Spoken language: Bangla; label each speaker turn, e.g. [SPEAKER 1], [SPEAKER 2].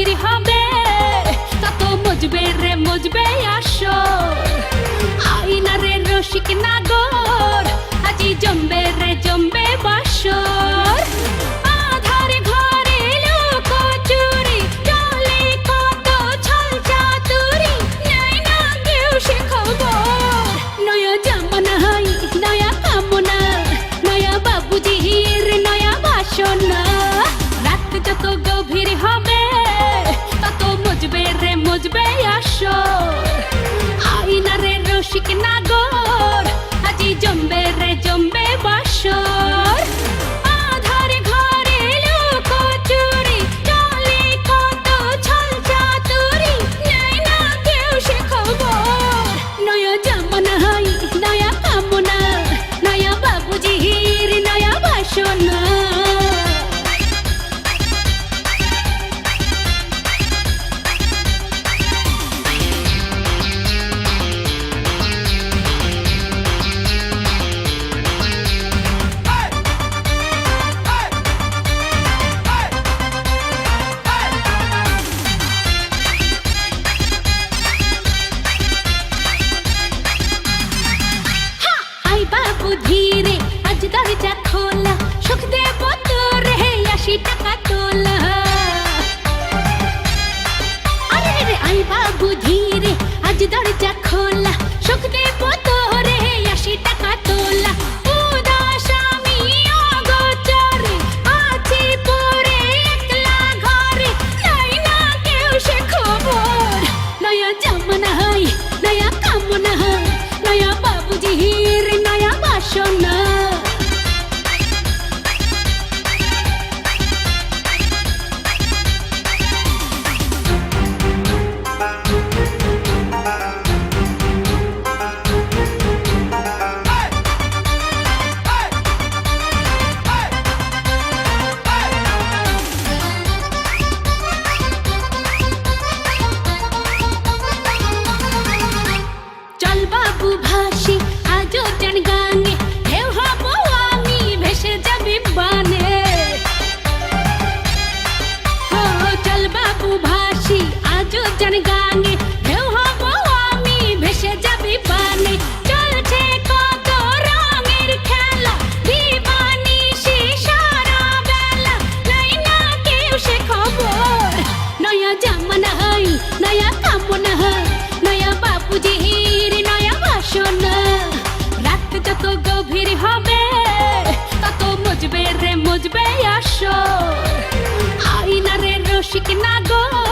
[SPEAKER 1] গভীর হবে তত মজবে রে মজবে আসর। আইনারে রসিক নাগর আজি জমবে রে জমবে বাসর। আধার ঘরে লোক চুরি চলে কত ছল চাতুরি, নেয় না কেউ সে খবর। নয়া জামানা হাই নয়া কামনা, নয়া বাবুজির নয়া বাসনা। রাত যত গভীর হবে তত মজবে রে মজবে আসর। আইনারে রসিক নাগর আজি জমবে রে জমবে বাসর। আধার ঘরে লোক চুরি চলে কত ছল চাতুরি, নেয় না কেউ সে খবর। নয়া জামানা হাই নয়া কামনা, নয়া বাবুজির নয়া বাসনা। ধীরে আজ দরজা খোলা, সুখ দেব তোরে ৮০ টাকা তোলা। আরে রে আই বাবু ধীরে আজ দরজা খোলা, সুখ দেব তোরে ৮০ টাকা তোলা। উদাস আমি অগোচরে আছি পড়ে একলা ঘরে, নাই না কেউ সে খবর। নয়া জামানা হাই নয়া কামনা, নয়া বাবুজির নয়া বাসনা। চল বাবু ভাসি আজও টান গানে, ঢেউ হব আমি ভেসে যাবি বানে। ও চল বাবু ভাসি আজও টান গানে, ঢেউ হব আমি ভেসে যাবি বানে। চলছে কত রঙের খেলা, দিবানিশি সারা বেলা, নাই না কেউ সে খবর। নয়া জামানা হাই নয়া কামনা, নয়া বাবুজির নয়া বাসনা। রাত যত গভীর হবে তত মজবে রে মজবে আসর। আইনারে রসিক নাগর